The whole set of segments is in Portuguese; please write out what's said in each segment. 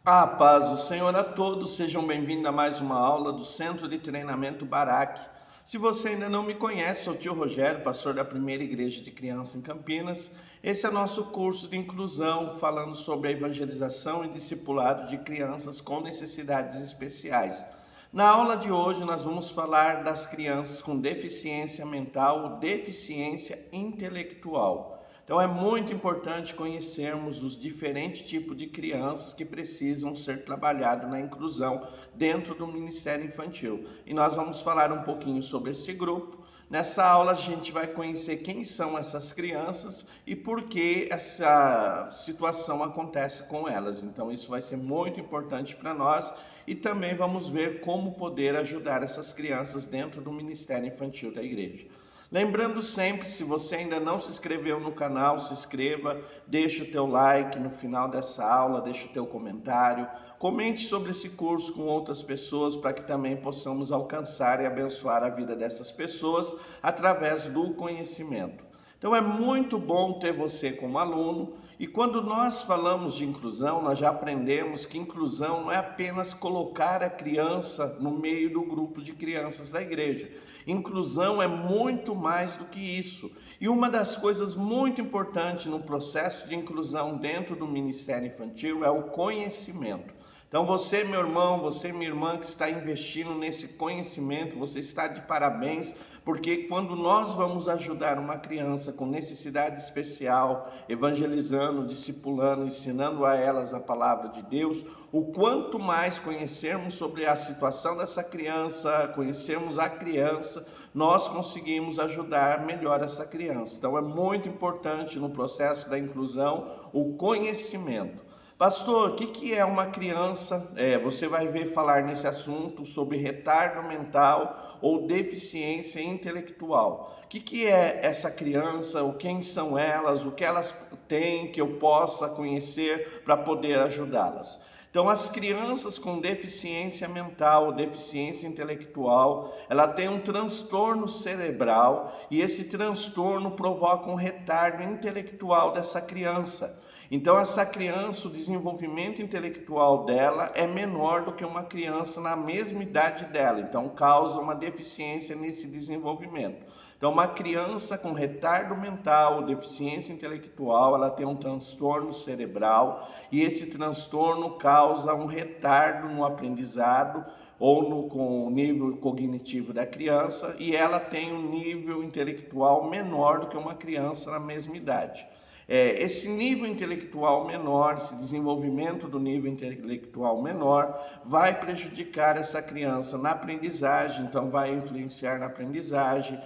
A paz do Senhor a todos, sejam bem-vindos a mais uma aula do Centro de Treinamento Baraque. Se você ainda não me conhece, sou o tio Rogério, pastor da Primeira Igreja de Criança em Campinas. Esse é nosso curso de inclusão, falando sobre a evangelização e discipulado de crianças com necessidades especiais. Na aula de hoje, nós vamos falar das crianças com deficiência mental ou deficiência intelectual. Então é muito importante conhecermos os diferentes tipos de crianças que precisam ser trabalhados na inclusão dentro do Ministério Infantil. E nós vamos falar um pouquinho sobre esse grupo. Nessa aula a gente vai conhecer quem são essas crianças e por que essa situação acontece com elas. Então isso vai ser muito importante para nós e também vamos ver como poder ajudar essas crianças dentro do Ministério Infantil da igreja. Lembrando sempre, se você ainda não se inscreveu no canal, se inscreva, deixa o teu like no final dessa aula, deixa o teu comentário, comente sobre esse curso com outras pessoas para que também possamos alcançar e abençoar a vida dessas pessoas através do conhecimento. Então é muito bom ter você como aluno e quando nós falamos de inclusão, nós já aprendemos que inclusão não é apenas colocar a criança no meio do grupo de crianças da igreja. Inclusão é muito mais do que isso. E uma das coisas muito importantes no processo de inclusão dentro do Ministério Infantil é o conhecimento. Então você, meu irmão, você, minha irmã, que está investindo nesse conhecimento, você está de parabéns, porque quando nós vamos ajudar uma criança com necessidade especial, evangelizando, discipulando, ensinando a elas a palavra de Deus, o quanto mais conhecermos sobre a situação dessa criança, conhecermos a criança, nós conseguimos ajudar melhor essa criança. Então é muito importante no processo da inclusão o conhecimento. Pastor, o que é uma criança? Você vai ver falar nesse assunto sobre retardo mental ou deficiência intelectual. O que é essa criança? Quem são elas? O que elas têm que eu possa conhecer para poder ajudá-las? Então, as crianças com deficiência mental, deficiência intelectual, ela tem um transtorno cerebral e esse transtorno provoca um retardo intelectual dessa criança. Então, essa criança, o desenvolvimento intelectual dela é menor do que uma criança na mesma idade dela. Então, causa uma deficiência nesse desenvolvimento. Então, uma criança com retardo mental, deficiência intelectual, ela tem um transtorno cerebral e esse transtorno causa um retardo no aprendizado ou com o nível cognitivo da criança e ela tem um nível intelectual menor do que uma criança na mesma idade. Esse nível intelectual menor, esse desenvolvimento do nível intelectual menor, vai prejudicar essa criança na aprendizagem, então vai influenciar na aprendizagem,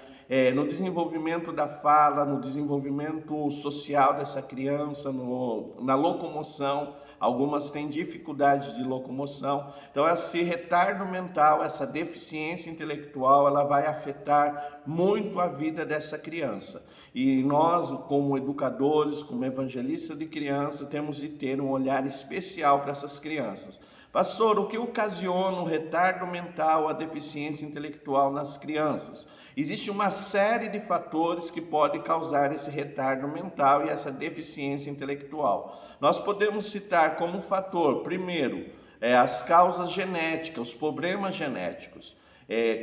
no desenvolvimento da fala, no desenvolvimento social dessa criança, na locomoção. Algumas têm dificuldade de locomoção. Então, esse retardo mental, essa deficiência intelectual, ela vai afetar muito a vida dessa criança. E nós, como educadores, como evangelistas de criança, temos de ter um olhar especial para essas crianças. Pastor, o que ocasiona o retardo mental, a deficiência intelectual nas crianças? Existe uma série de fatores que podem causar esse retardo mental e essa deficiência intelectual. Nós podemos citar como fator, primeiro, as causas genéticas, os problemas genéticos.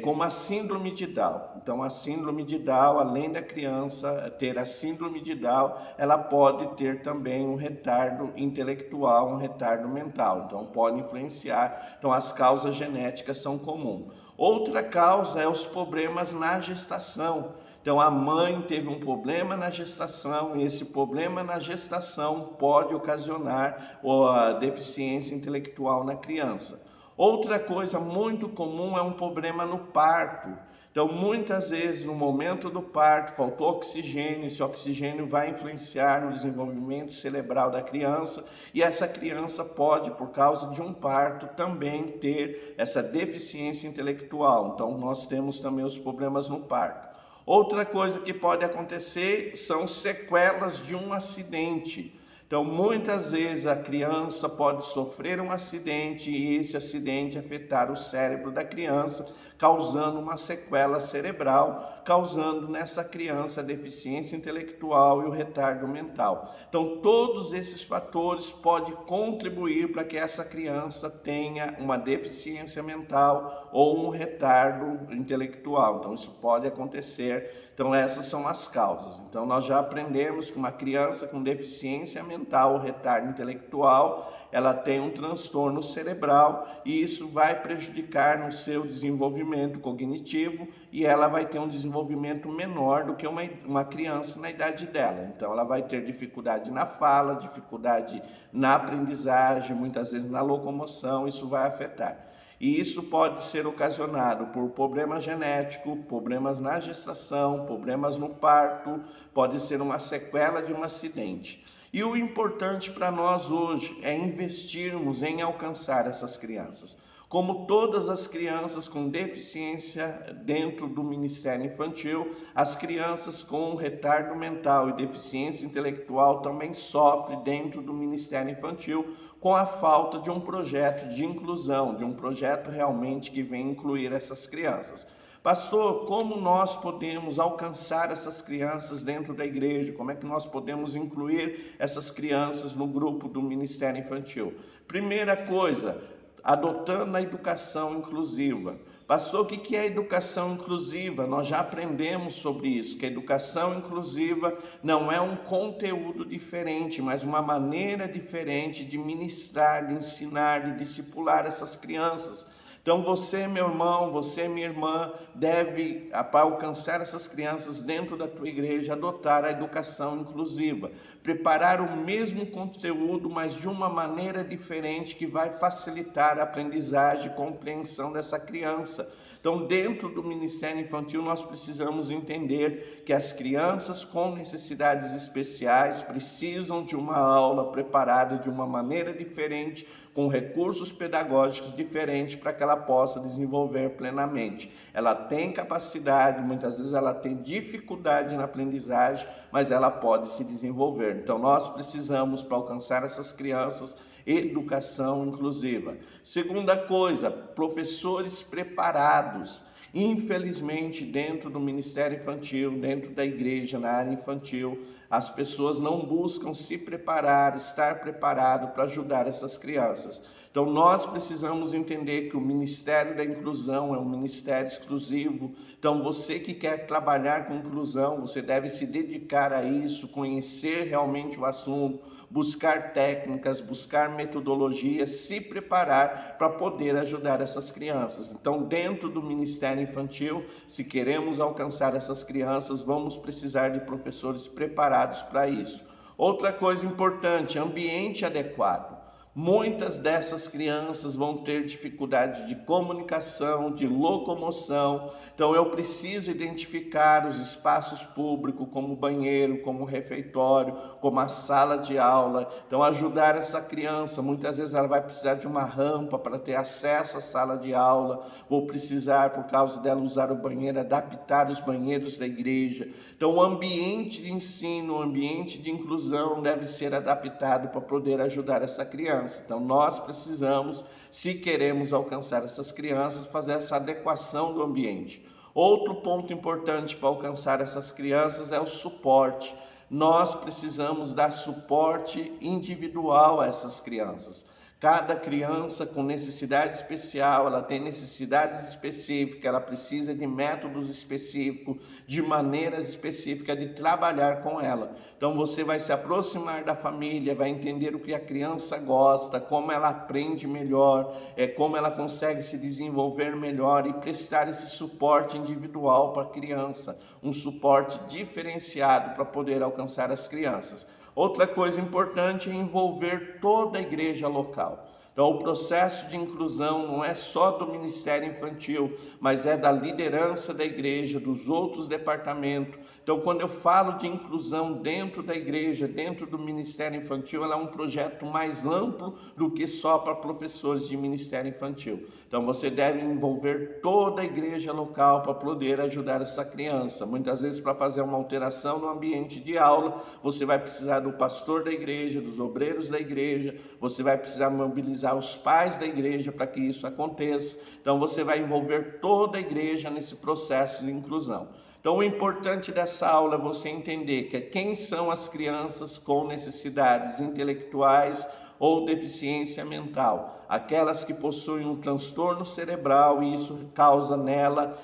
Como a síndrome de Down. Então, a síndrome de Down, além da criança ter a síndrome de Down, ela pode ter também um retardo intelectual, um retardo mental. Então, pode influenciar. Então, as causas genéticas são comuns. Outra causa é os problemas na gestação. Então, a mãe teve um problema na gestação e esse problema na gestação pode ocasionar a deficiência intelectual na criança. Outra coisa muito comum é um problema no parto. Então, muitas vezes, no momento do parto, faltou oxigênio, esse oxigênio vai influenciar no desenvolvimento cerebral da criança e essa criança pode, por causa de um parto, também ter essa deficiência intelectual. Então, nós temos também os problemas no parto. Outra coisa que pode acontecer são sequelas de um acidente. Então, muitas vezes a criança pode sofrer um acidente e esse acidente afetar o cérebro da criança, causando uma sequela cerebral, causando nessa criança a deficiência intelectual e o retardo mental. Então, todos esses fatores podem contribuir para que essa criança tenha uma deficiência mental ou um retardo intelectual. Então, isso pode acontecer. Então, essas são as causas. Então, nós já aprendemos que uma criança com deficiência mental ou retardo intelectual, ela tem um transtorno cerebral e isso vai prejudicar no seu desenvolvimento cognitivo e ela vai ter um desenvolvimento menor do que uma criança na idade dela. Então, ela vai ter dificuldade na fala, dificuldade na aprendizagem, muitas vezes na locomoção, isso vai afetar. E isso pode ser ocasionado por problema genético, problemas na gestação, problemas no parto, pode ser uma sequela de um acidente. E o importante para nós hoje é investirmos em alcançar essas crianças. Como todas as crianças com deficiência dentro do Ministério Infantil, as crianças com retardo mental e deficiência intelectual também sofrem dentro do Ministério Infantil com a falta de um projeto de inclusão, de um projeto realmente que venha incluir essas crianças. Pastor, como nós podemos alcançar essas crianças dentro da igreja? Como é que nós podemos incluir essas crianças no grupo do Ministério Infantil? Primeira coisa, adotando a educação inclusiva. Pastor, o que é educação inclusiva? Nós já aprendemos sobre isso, que a educação inclusiva não é um conteúdo diferente, mas uma maneira diferente de ministrar, de ensinar, de discipular essas crianças. Então você, meu irmão, você, minha irmã, deve, para alcançar essas crianças dentro da tua igreja, adotar a educação inclusiva. Preparar o mesmo conteúdo, mas de uma maneira diferente que vai facilitar a aprendizagem e compreensão dessa criança. Então, dentro do Ministério Infantil, nós precisamos entender que as crianças com necessidades especiais precisam de uma aula preparada de uma maneira diferente, com recursos pedagógicos diferentes para que ela possa desenvolver plenamente. Ela tem capacidade, muitas vezes ela tem dificuldade na aprendizagem, mas ela pode se desenvolver. Então, nós precisamos, para alcançar essas crianças, educação inclusiva. Segunda coisa, professores preparados. Infelizmente, dentro do Ministério Infantil, dentro da igreja, na área infantil, as pessoas não buscam se preparar, estar preparado para ajudar essas crianças. Então, nós precisamos entender que o Ministério da Inclusão é um ministério exclusivo. Então, você que quer trabalhar com inclusão, você deve se dedicar a isso, conhecer realmente o assunto, buscar técnicas, buscar metodologias, se preparar para poder ajudar essas crianças. Então, dentro do Ministério Infantil, se queremos alcançar essas crianças, vamos precisar de professores preparados para isso. Outra coisa importante, ambiente adequado. Muitas dessas crianças vão ter dificuldade de comunicação, de locomoção. Então, eu preciso identificar os espaços públicos, como o banheiro, como o refeitório, como a sala de aula. Então, ajudar essa criança. Muitas vezes ela vai precisar de uma rampa para ter acesso à sala de aula. Vou precisar, por causa dela usar o banheiro, adaptar os banheiros da igreja. Então, o ambiente de ensino, o ambiente de inclusão deve ser adaptado para poder ajudar essa criança. Então, nós precisamos, se queremos alcançar essas crianças, fazer essa adequação do ambiente. Outro ponto importante para alcançar essas crianças é o suporte. Nós precisamos dar suporte individual a essas crianças. Cada criança com necessidade especial, ela tem necessidades específicas, ela precisa de métodos específicos, de maneiras específicas de trabalhar com ela. Então você vai se aproximar da família, vai entender o que a criança gosta, como ela aprende melhor, como ela consegue se desenvolver melhor e prestar esse suporte individual para a criança, um suporte diferenciado para poder alcançar as crianças. Outra coisa importante é envolver toda a igreja local. Então, o processo de inclusão não é só do Ministério Infantil, mas é da liderança da igreja, dos outros departamentos. Então, quando eu falo de inclusão dentro da igreja, dentro do Ministério Infantil, ela é um projeto mais amplo do que só para professores de Ministério Infantil. Então, você deve envolver toda a igreja local para poder ajudar essa criança. Muitas vezes, para fazer uma alteração no ambiente de aula, você vai precisar do pastor da igreja, dos obreiros da igreja, você vai precisar mobilizar os pais da igreja para que isso aconteça. Então, você vai envolver toda a igreja nesse processo de inclusão. Então, o importante dessa aula é você entender que quem são as crianças com necessidades intelectuais ou deficiência mental, aquelas que possuem um transtorno cerebral e isso causa nela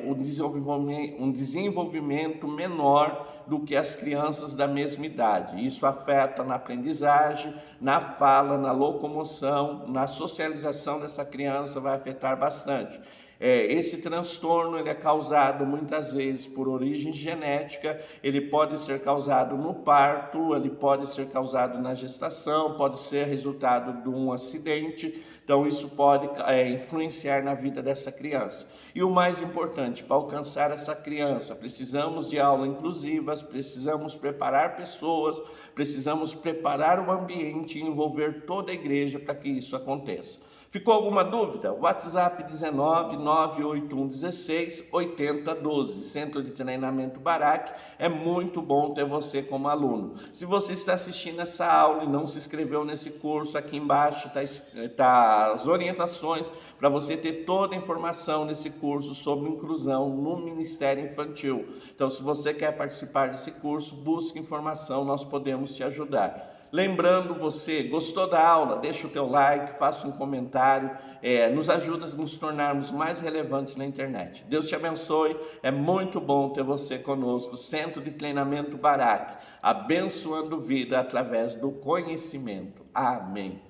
um desenvolvimento menor do que as crianças da mesma idade. Isso afeta na aprendizagem, na fala, na locomoção, na socialização dessa criança, vai afetar bastante. Esse transtorno ele é causado muitas vezes por origem genética, ele pode ser causado no parto, ele pode ser causado na gestação, pode ser resultado de um acidente, então isso pode influenciar na vida dessa criança. E o mais importante, para alcançar essa criança, precisamos de aulas inclusivas, precisamos preparar pessoas, precisamos preparar o ambiente e envolver toda a igreja para que isso aconteça. Ficou alguma dúvida? WhatsApp 19 981 16 80 12. Centro de Treinamento Barak. É muito bom ter você como aluno. Se você está assistindo essa aula e não se inscreveu nesse curso, aqui embaixo tá as orientações para você ter toda a informação nesse curso sobre inclusão no Ministério Infantil. Então, se você quer participar desse curso, busque informação, nós podemos te ajudar. Lembrando, você gostou da aula? Deixa o teu like, faça um comentário, nos ajuda a nos tornarmos mais relevantes na internet. Deus te abençoe, é muito bom ter você conosco. Centro de Treinamento Barak, abençoando vida através do conhecimento. Amém.